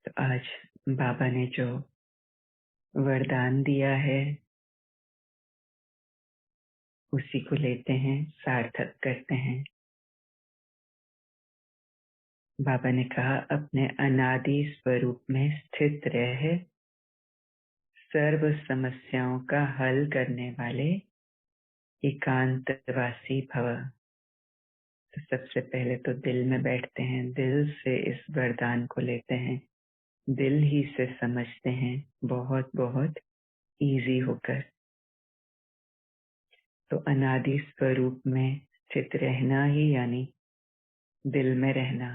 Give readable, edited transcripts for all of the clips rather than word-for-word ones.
तो आज बाबा ने जो वरदान दिया है उसी को लेते हैं, सार्थक करते हैं। बाबा ने कहा, अपने अनादि स्वरूप में स्थित रह सर्व समस्याओं का हल करने वाले एकांतवासी भव। तो सबसे पहले तो दिल में बैठते हैं, दिल से इस वरदान को लेते हैं, दिल ही से समझते हैं, बहुत बहुत इजी होकर। तो अनादि स्वरूप में स्थित रहना ही यानी दिल में रहना,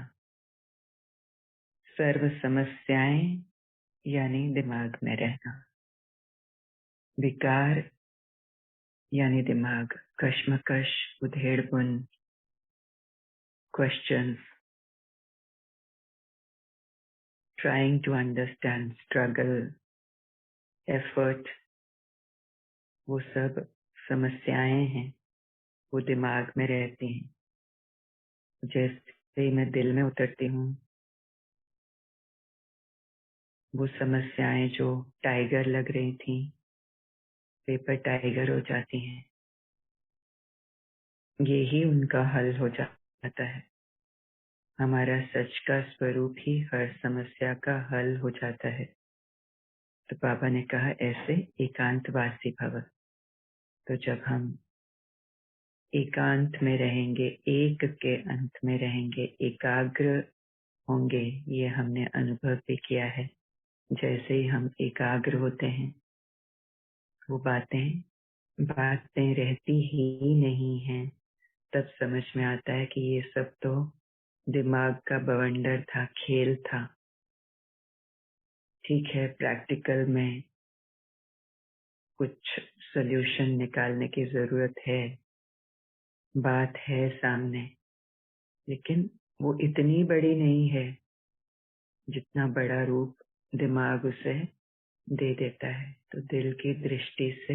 सर्व समस्याएं यानी दिमाग में रहना, विकार यानी दिमाग, कश्मकश, उधेड़बुन, questions, trying to understand, struggle, effort, वो सब समस्याएं हैं, वो दिमाग में रहती हैं। जैसे ही मैं दिल में उतरती हूँ, वो समस्याएं जो टाइगर लग रही थी, पेपर टाइगर हो जाती हैं। ये ही उनका हल हो जाता है। हमारा सच का स्वरूप ही हर समस्या का हल हो जाता है। तो बाबा ने कहा, ऐसे एकांतवासी भव। तो जब हम एकांत में रहेंगे, एक के अंत में रहेंगे, एकाग्र होंगे, ये हमने अनुभव भी किया है। जैसे ही हम एकाग्र होते हैं, वो बातें रहती ही नहीं हैं। तब समझ में आता है कि ये सब तो दिमाग का बवंडर था, खेल था। ठीक है, प्रैक्टिकल में कुछ सॉल्यूशन निकालने की जरूरत है, बात है सामने, लेकिन वो इतनी बड़ी नहीं है जितना बड़ा रूप दिमाग उसे दे देता है। तो दिल की दृष्टि से,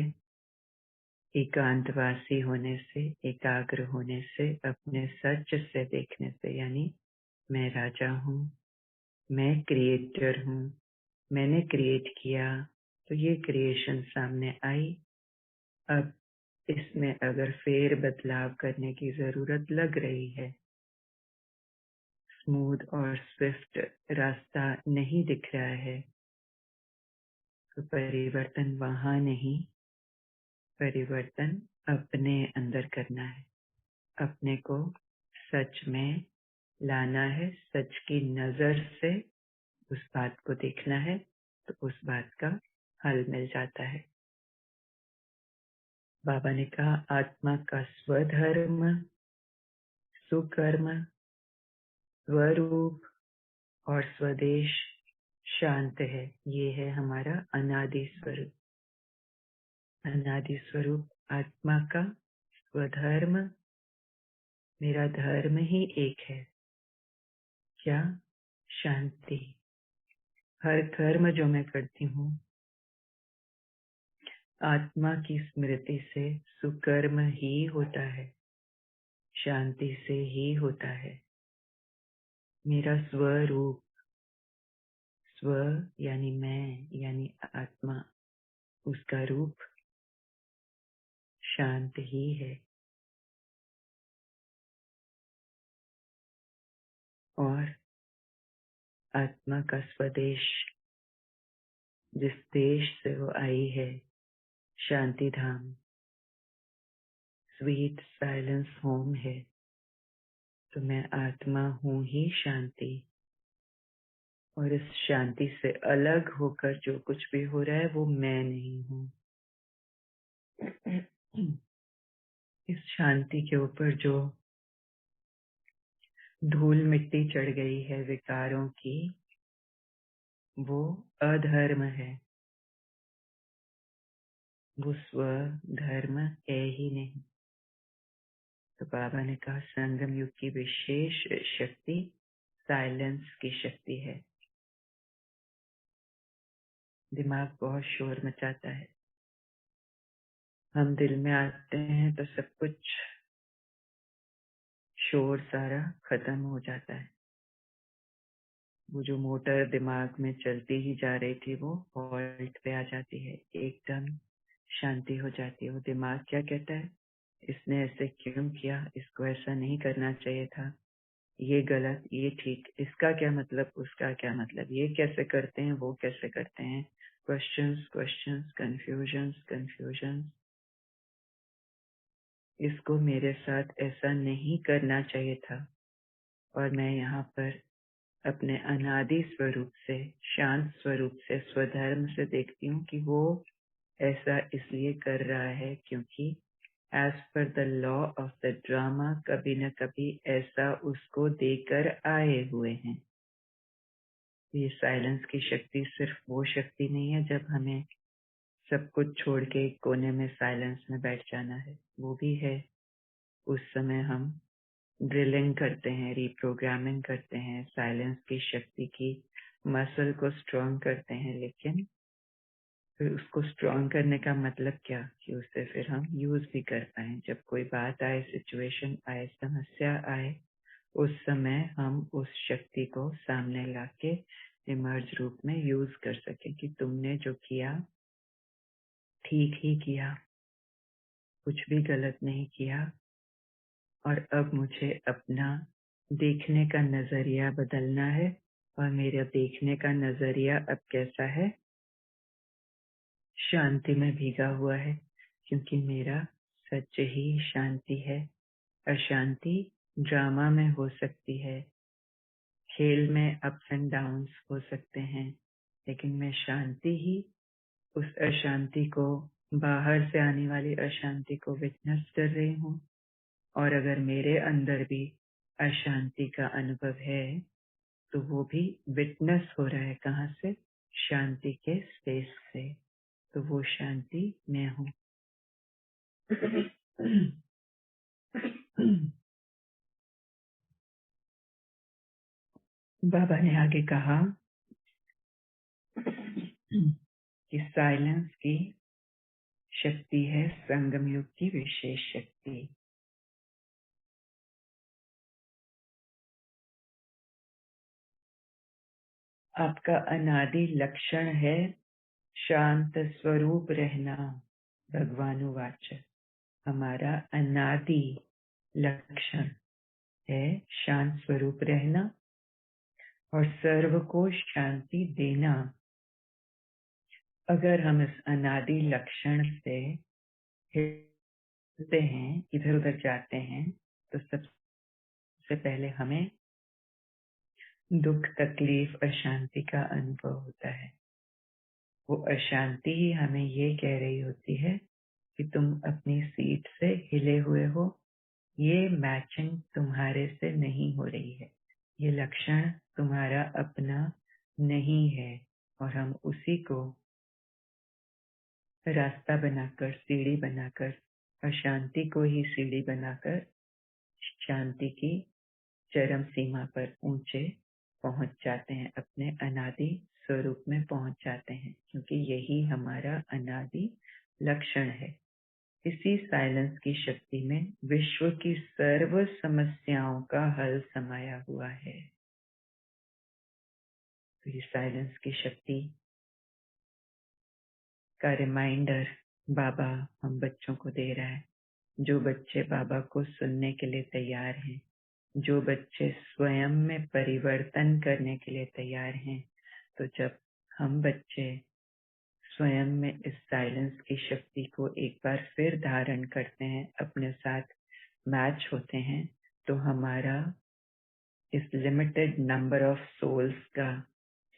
एकांतवासी होने से, एकाग्र होने से, अपने सच से देखने से, यानी मैं राजा हूँ, मैं क्रिएटर हूँ, मैंने क्रिएट किया, तो ये क्रिएशन सामने आई। अब इसमें अगर फेर बदलाव करने की जरूरत लग रही है, स्मूथ और स्विफ्ट रास्ता नहीं दिख रहा है, तो परिवर्तन वहां नहीं, परिवर्तन अपने अंदर करना है। अपने को सच में लाना है, सच की नजर से उस बात को देखना है, तो उस बात का हल मिल जाता है। बाबा ने कहा, आत्मा का स्वधर्म, सुकर्म, स्वरूप और स्वदेश शांत है। ये है हमारा अनादि स्वरूप। अनादि स्वरूप आत्मा का स्वधर्म, मेरा धर्म ही एक है। क्या? शांति। हर कर्म जो मैं करती हूँ, आत्मा की स्मृति से सुकर्म ही होता है, शांति से ही होता है। मेरा स्वरूप, स्व यानी मैं, यानी आत्मा, उसका रूप शांत ही है। और आत्मा का स्वदेश, जिस देश से वो आई है, शांति धाम, स्वीट साइलेंस होम है। तो मैं आत्मा हूँ ही शांति, और इस शांति से अलग होकर जो कुछ भी हो रहा है वो मैं नहीं हूँ। इस शांति के ऊपर जो धूल मिट्टी चढ़ गई है विकारों की, वो अधर्म है, वो स्व धर्म है ही नहीं। तो बाबा ने कहा, संगम युग की विशेष शक्ति साइलेंस की शक्ति है। दिमाग बहुत शोर मचाता है, हम दिल में आते हैं तो सब कुछ शोर सारा खत्म हो जाता है। वो जो मोटर दिमाग में चलती ही जा रही थी वो हॉल्ट पे आ जाती है, एकदम शांति हो जाती है। वो दिमाग क्या कहता है, इसने ऐसे क्यों किया, इसको ऐसा नहीं करना चाहिए था, ये गलत, ये ठीक, इसका क्या मतलब, उसका क्या मतलब, ये कैसे करते हैं, वो कैसे करते हैं, क्वेश्चंस क्वेश्चंस, कंफ्यूजन्स कंफ्यूजन्स, इसको मेरे साथ ऐसा नहीं करना चाहिए था। और मैं यहाँ पर अपने अनादि स्वरूप से, शांत स्वरूप से, स्वधर्म से देखती हूँ कि वो ऐसा इसलिए कर रहा है क्योंकि as per the law of the drama कभी न कभी ऐसा उसको देकर आए हुए हैं। ये साइलेंस की शक्ति सिर्फ वो शक्ति नहीं है जब हमें सब कुछ छोड़ के एक कोने में साइलेंस में बैठ जाना है, वो भी है। उस समय हम ड्रिलिंग करते हैं, रिप्रोग्रामिंग करते हैं, साइलेंस की शक्ति की मसल को स्ट्रॉन्ग करते हैं, लेकिन फिर उसको स्ट्रॉन्ग करने का मतलब क्या कि उससे फिर हम यूज भी कर पाए। जब कोई बात आए, सिचुएशन आए, समस्या आए, उस समय हम उस शक्ति को सामने लाके इमर्ज रूप में यूज कर सके कि तुमने जो किया ठीक ही किया, कुछ भी गलत नहीं किया। और अब मुझे अपना देखने का नजरिया बदलना है, और मेरा देखने का नजरिया अब कैसा है, शांति में भीगा हुआ है, क्योंकि मेरा सच ही शांति है। अशांति ड्रामा में हो सकती है, खेल में अप्स एंड डाउन्स हो सकते हैं, लेकिन मैं शांति ही उस अशांति को, बाहर से आने वाली अशांति को विटनेस कर रही हूँ। और अगर मेरे अंदर भी अशांति का अनुभव है तो वो भी विटनेस हो रहा है, कहाँ से, शांति के स्पेस से। तो वो शांति मैं हूँ। बाबा ने आगे कहा कि साइलेंस की शक्ति है संगम युग की विशेष शक्ति। आपका अनादि लक्षण है शांत स्वरूप रहना। भगवानुवाच, हमारा अनादि लक्षण है शांत स्वरूप रहना और सर्व को शांति देना। अगर हम इस अनादि लक्षण से हिलते हैं, इधर उधर जाते हैं, तो सबसे पहले हमें दुख, तकलीफ, अशांति का अनुभव होता है। वो अशांति ही हमें ये कह रही होती है कि तुम अपनी सीट से हिले हुए हो, ये मैचिंग तुम्हारे से नहीं हो रही है, ये लक्षण तुम्हारा अपना नहीं है। और हम उसी को रास्ता बनाकर, सीढ़ी बनाकर, अशांति को ही सीढ़ी बनाकर शांति की चरम सीमा पर ऊंचे पहुंच जाते हैं, अपने अनादि स्वरूप में पहुंच जाते हैं, क्योंकि यही हमारा अनादि लक्षण है। इसी साइलेंस की शक्ति में विश्व की सर्व समस्याओं का हल समाया हुआ है। तो ये साइलेंस की शक्ति का रिमाइंडर बाबा हम बच्चों को दे रहा है। जो बच्चे बाबा को सुनने के लिए तैयार हैं, जो बच्चे स्वयं में परिवर्तन करने के लिए तैयार हैं, तो जब हम बच्चे स्वयं में इस साइलेंस की शक्ति को एक बार फिर धारण करते हैं, अपने साथ मैच होते हैं, तो हमारा इस लिमिटेड नंबर ऑफ सोल्स का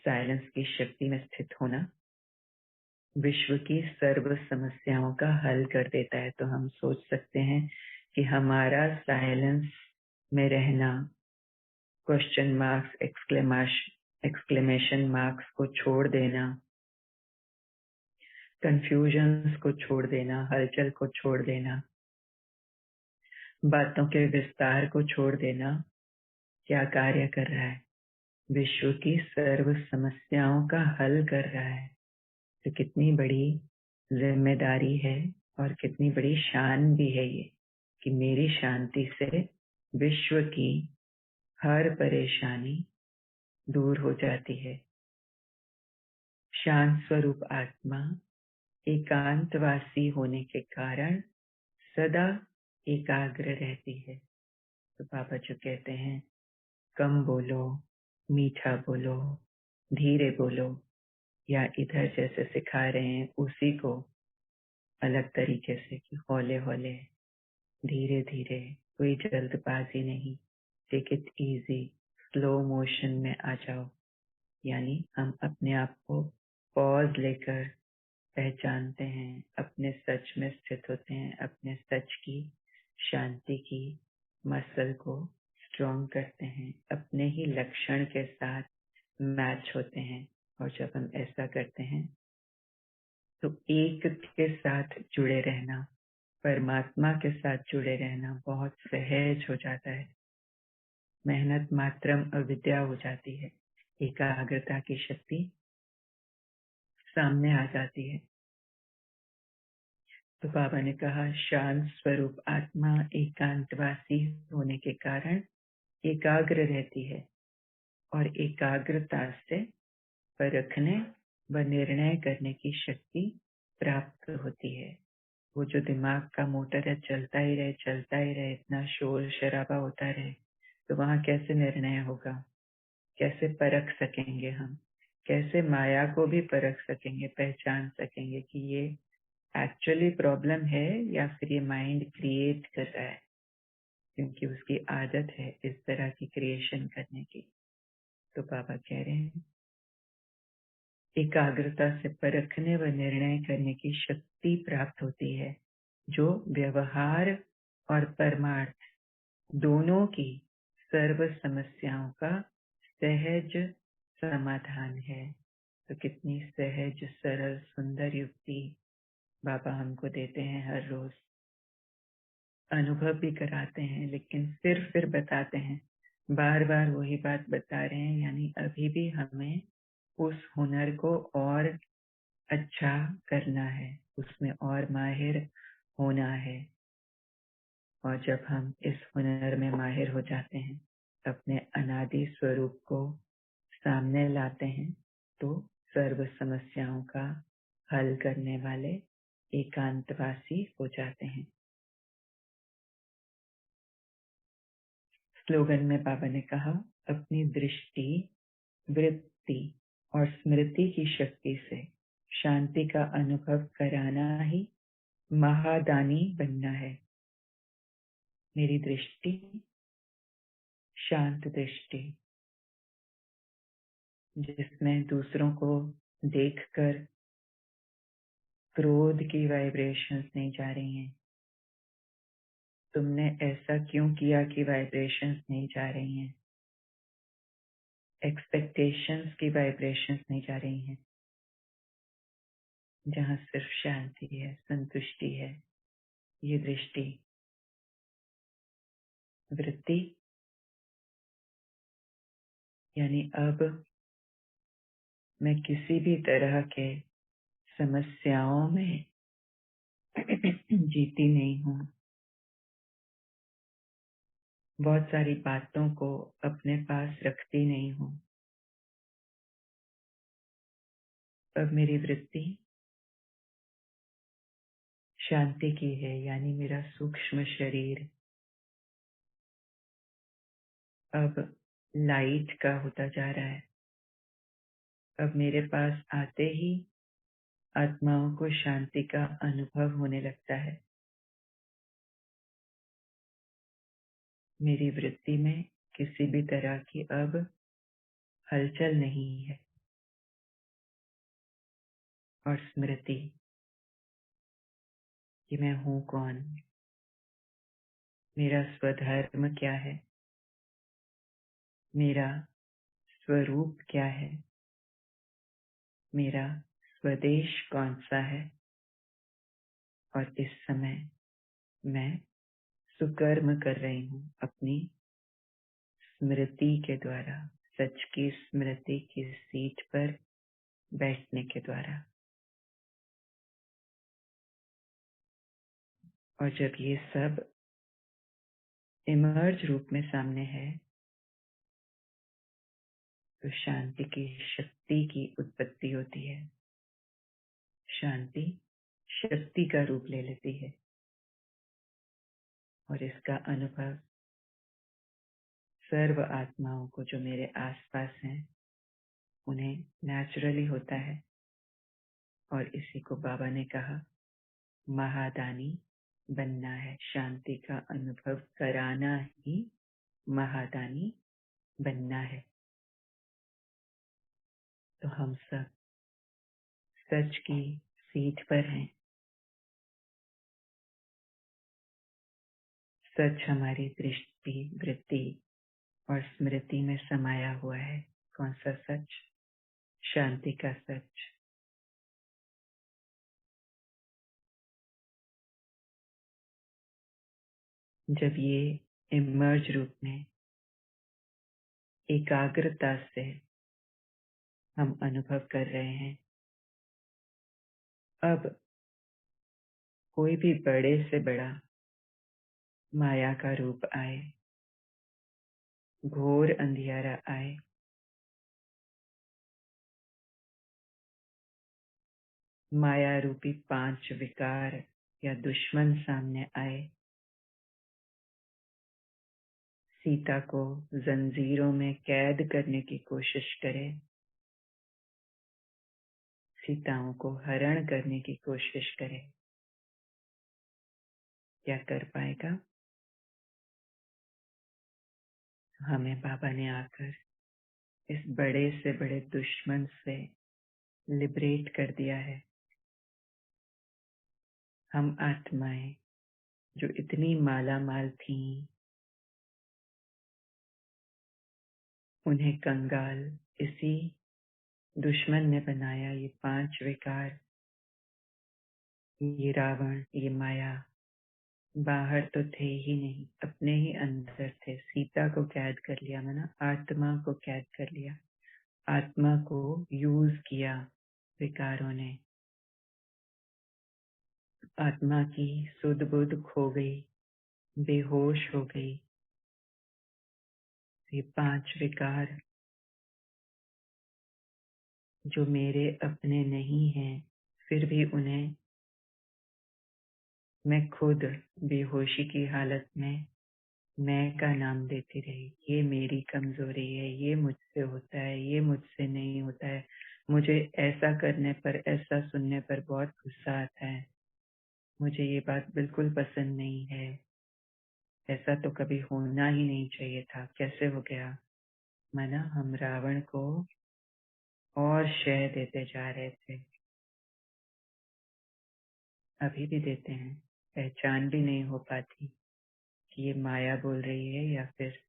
साइलेंस की शक्ति में स्थित होना विश्व की सर्व समस्याओं का हल कर देता है। तो हम सोच सकते हैं कि हमारा साइलेंस में रहना, क्वेश्चन मार्क्स, एक्सक्लेमेशन मार्क्स को छोड़ देना, कंफ्यूजन्स को छोड़ देना, हलचल को छोड़ देना, बातों के विस्तार को छोड़ देना, क्या कार्य कर रहा है, विश्व की सर्व समस्याओं का हल कर रहा है। तो कितनी बड़ी जिम्मेदारी है और कितनी बड़ी शान भी है ये, कि मेरी शांति से विश्व की हर परेशानी दूर हो जाती है। शांत स्वरूप आत्मा एकांतवासी होने के कारण सदा एकाग्र रहती है। तो बाबा जो कहते हैं कम बोलो, मीठा बोलो, धीरे बोलो, या इधर जैसे सिखा रहे हैं उसी को अलग तरीके से कि हौले हौले, धीरे धीरे, कोई जल्दबाजी नहीं, take it easy, slow motion में आ जाओ। यानी हम अपने आप को पॉज लेकर पहचानते हैं, अपने सच में स्थित होते हैं, अपने सच की शांति की मसल को स्ट्रॉन्ग करते हैं, अपने ही लक्षण के साथ मैच होते हैं। और जब हम ऐसा करते हैं तो एक के साथ जुड़े रहना, परमात्मा के साथ जुड़े रहना बहुत सहज हो जाता है। मेहनत मात्रम अविद्या हो जाती है, एकाग्रता की शक्ति सामने आ जाती है। तो बाबा ने कहा शांत स्वरूप आत्मा एकांतवासी होने के कारण एकाग्र रहती है और एकाग्रता से परखने व निर्णय करने की शक्ति प्राप्त होती है। वो जो दिमाग का मोटर है चलता ही रहे, इतना शोर शराबा होता रहे, तो वहां कैसे निर्णय होगा, कैसे परख सकेंगे हम, कैसे माया को भी परख सकेंगे, पहचान सकेंगे कि ये एक्चुअली प्रॉब्लम है या फिर ये माइंड क्रिएट कर रहा है, क्योंकि उसकी आदत है इस तरह की क्रिएशन करने की। तो बाबा कह रहे हैं एकाग्रता से परखने व निर्णय करने की शक्ति प्राप्त होती है, जो व्यवहार और परमार्थ दोनों की सर्व समस्याओं का सहज समाधान है। तो कितनी सहज सरल सुंदर युक्ति बाबा हमको देते हैं, हर रोज अनुभव भी कराते हैं, लेकिन फिर बताते हैं, बार बार वही बात बता रहे हैं। यानी अभी भी हमें उस हुनर को और अच्छा करना है, उसमें और माहिर होना है। और जब हम इस हुनर में माहिर हो जाते हैं, अपने अनादि स्वरूप को सामने लाते हैं, तो सर्व समस्याओं का हल करने वाले एकांतवासी हो जाते हैं। स्लोगन में बाबा ने कहा अपनी दृष्टि, वृत्ति और स्मृति की शक्ति से शांति का अनुभव कराना ही महादानी बनना है। मेरी दृष्टि शांत दृष्टि, जिसमें दूसरों को देखकर क्रोध की वाइब्रेशंस नहीं जा रही हैं, तुमने ऐसा क्यों किया कि वाइब्रेशंस नहीं जा रही हैं, एक्सपेक्टेशंस की वाइब्रेशंस नहीं जा रही हैं, जहाँ सिर्फ शांति है, संतुष्टि है। ये दृष्टि। वृत्ति यानी अब मैं किसी भी तरह के समस्याओं में जीती नहीं हूँ, बहुत सारी बातों को अपने पास रखती नहीं हूँ। अब मेरी वृत्ति शांति की है, यानी मेरा सूक्ष्म शरीर अब लाइट का होता जा रहा है। अब मेरे पास आते ही आत्माओं को शांति का अनुभव होने लगता है। मेरी वृत्ति में किसी भी तरह की अब हलचल नहीं है। और स्मृति कि मैं हूँ कौन, मेरा स्वधर्म क्या है, मेरा स्वरूप क्या है, मेरा स्वदेश कौन सा है। और इस समय मैं सुकर्म कर रही हूँ अपनी स्मृति के द्वारा, सच की स्मृति की सीट पर बैठने के द्वारा। और जब ये सब इमर्ज रूप में सामने है, तो शांति की शक्ति की उत्पत्ति होती है। शांति शक्ति का रूप ले लेती है और इसका अनुभव सर्व आत्माओं को जो मेरे आसपास हैं उन्हें नेचुरली होता है। और इसी को बाबा ने कहा महादानी बनना है। शांति का अनुभव कराना ही महादानी बनना है। तो हम सब सच की सीट पर हैं। सच हमारी दृष्टि, वृत्ति और स्मृति में समाया हुआ है। कौन सा सच? शांति का सच। जब ये इमर्ज रूप में एकाग्रता से हम अनुभव कर रहे हैं, अब कोई भी बड़े से बड़ा माया का रूप आए, घोर अंधियारा आए, माया रूपी 5 विकार या दुश्मन सामने आए, सीता को जंजीरों में कैद करने की कोशिश करे, सीताओं को हरण करने की कोशिश करे, क्या कर पाएगा? हमें बाबा ने आकर इस बड़े से बड़े दुश्मन से लिबरेट कर दिया है। हम आत्माएं जो इतनी माला माल थीं, उन्हें कंगाल इसी दुश्मन ने बनाया। ये 5 विकार, ये रावण, ये माया बाहर तो थे ही नहीं, अपने ही अंदर थे। सीता को कैद कर लिया, मैंने आत्मा को कैद कर लिया। आत्मा को यूज किया विकारों ने। आत्मा की सुध बुध खो गई, बेहोश हो गई। ये 5 विकार जो मेरे अपने नहीं हैं, फिर भी उन्हें मैं खुद बेहोशी की हालत में मैं का नाम देती रही। ये मेरी कमजोरी है, ये मुझसे होता है, ये मुझसे नहीं होता है, मुझे ऐसा करने पर, ऐसा सुनने पर बहुत गुस्सा आता है, मुझे ये बात बिल्कुल पसंद नहीं है, ऐसा तो कभी होना ही नहीं चाहिए था, कैसे हो गया। माना हम रावण को और शय देते जा रहे थे, अभी भी देते हैं। पहचान भी नहीं हो पाती कि ये माया बोल रही है या फिर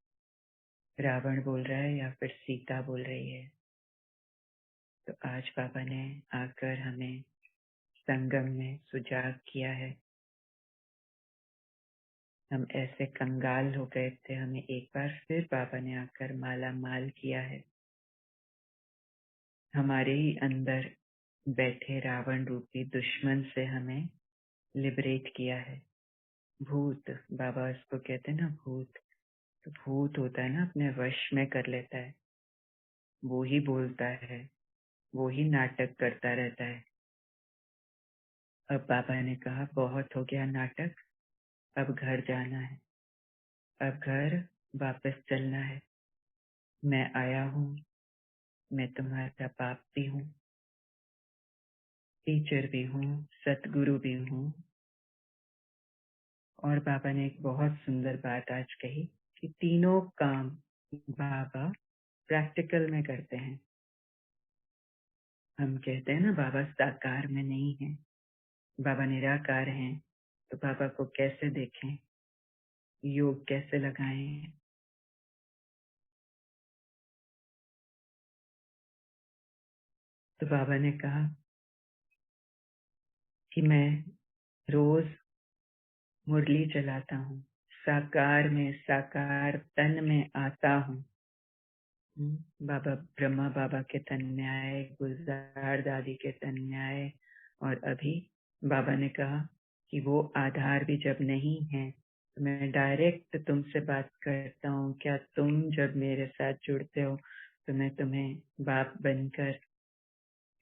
रावण बोल रहा है या फिर सीता बोल रही है। तो आज बाबा ने आकर हमें संगम में सुजाग किया है। हम ऐसे कंगाल हो गए थे, हमें एक बार फिर बाबा ने आकर माला माल किया है। हमारे ही अंदर बैठे रावण रूपी दुश्मन से हमें लिबरेट किया है। भूत, बाबा इसको कहते हैं ना भूत। तो भूत होता है ना, अपने वश में कर लेता है, वो ही बोलता है, वो ही नाटक करता रहता है। अब बाबा ने कहा बहुत हो गया नाटक, अब घर जाना है, अब घर वापस चलना है। मैं आया हूँ, मैं तुम्हारा बाप भी हूँ, टीचर भी हूँ, सतगुरु भी हूँ। और बाबा ने एक बहुत सुंदर बात आज कही कि तीनों काम बाबा प्रैक्टिकल में करते हैं। हम कहते हैं ना बाबा साकार में नहीं है, बाबा निराकार हैं, तो बाबा को कैसे देखें, योग कैसे लगाएं। तो बाबा ने कहा कि मैं रोज मुरली चलाता हूँ, साकार में साकार तन में आता हूँ। बाबा ब्रह्मा बाबा के तन में आए, गुलजार दादी के तन में आए, और अभी बाबा ने कहा कि वो आधार भी जब नहीं है तो मैं डायरेक्ट तुमसे बात करता हूँ। क्या तुम जब मेरे साथ जुड़ते हो तो मैं तुम्हें बाप बनकर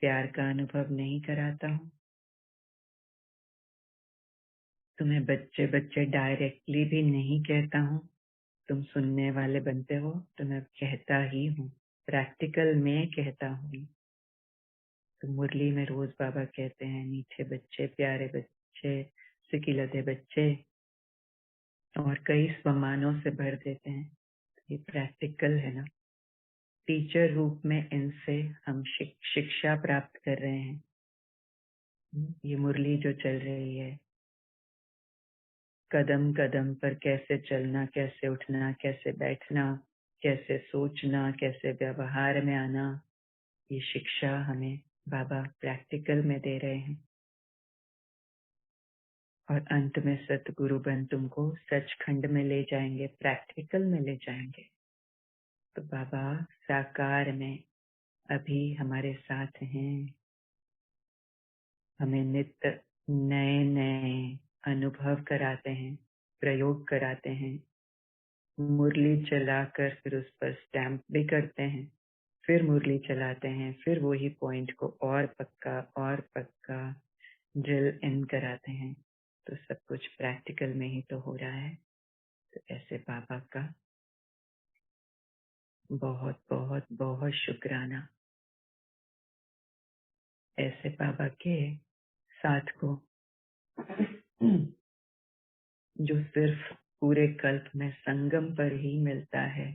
प्यार का अनुभव नहीं कराता हूँ। तुम्हें बच्चे बच्चे डायरेक्टली भी नहीं कहता हूँ। तुम सुनने वाले बनते हो तो मैं कहता ही हूँ, प्रैक्टिकल में कहता हूँ। तो मुरली में रोज बाबा कहते हैं, मीठे बच्चे, प्यारे बच्चे, सिकिलते बच्चे, और कई सम्मानों से भर देते हैं। ये प्रैक्टिकल है ना। टीचर रूप में इनसे हम शिक्षा प्राप्त कर रहे हैं। ये मुरली जो चल रही है, कदम कदम पर कैसे चलना, कैसे उठना, कैसे बैठना, कैसे सोचना, कैसे व्यवहार में आना, ये शिक्षा हमें बाबा प्रैक्टिकल में दे रहे हैं। और अंत में सतगुरु बन तुमको सचखंड में ले जाएंगे, प्रैक्टिकल में ले जाएंगे। तो बाबा साकार में अभी हमारे साथ हैं। हमें नित्य नए नए अनुभव कराते हैं, प्रयोग कराते हैं। मुरली चलाकर फिर उस पर स्टैम्प भी करते हैं, फिर मुरली चलाते हैं, फिर वही पॉइंट को और पक्का ड्रिल इन कराते हैं। तो सब कुछ प्रैक्टिकल में ही तो हो रहा है। तो ऐसे बाबा का बहुत बहुत बहुत शुक्राना। ऐसे बाबा के साथ को जो सिर्फ पूरे कल्प में संगम पर ही मिलता है,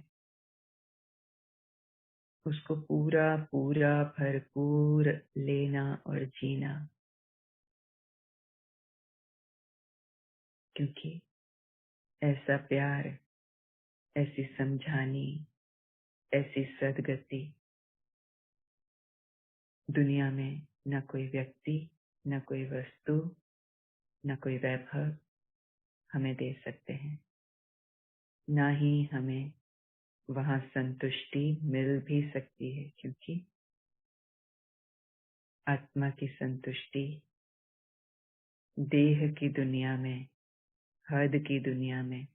उसको पूरा पूरा भरपूर लेना और जीना। क्योंकि ऐसा प्यार, ऐसी समझानी, ऐसी सदगति दुनिया में न कोई व्यक्ति, न कोई वस्तु, न कोई वैभव हमें दे सकते हैं। ना ही हमें वहां संतुष्टि मिल भी सकती है, क्योंकि आत्मा की संतुष्टि देह की दुनिया में, हद की दुनिया में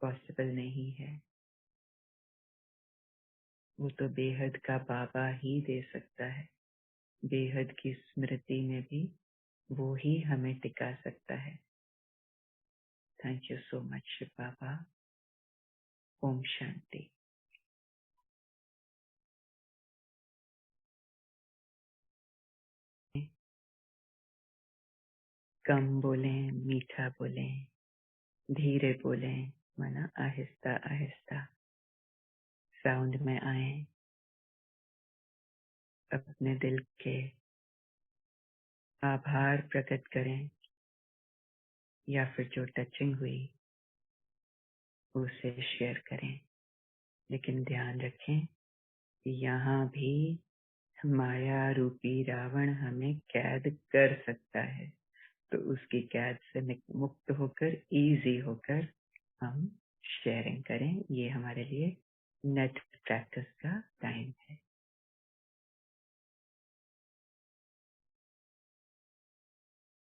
पॉसिबल नहीं है। वो तो बेहद का बाबा ही दे सकता है। बेहद की स्मृति में भी वो ही हमें टिका सकता है। थैंक यू सो मच बाबा। ओम शांति। कम बोलें, मीठा बोलें, धीरे बोलें, माना आहिस्ता आहिस्ता साउंड में आए। अपने दिल के आभार प्रकट करें, या फिर जो टचिंग हुई उसे शेयर करें। लेकिन ध्यान रखें कि यहाँ भी माया रूपी रावण हमें कैद कर सकता है। तो उसकी कैद से मुक्त होकर, इजी होकर हम शेयरिंग करें। ये हमारे लिए नेट प्रैक्टिस का टाइम है।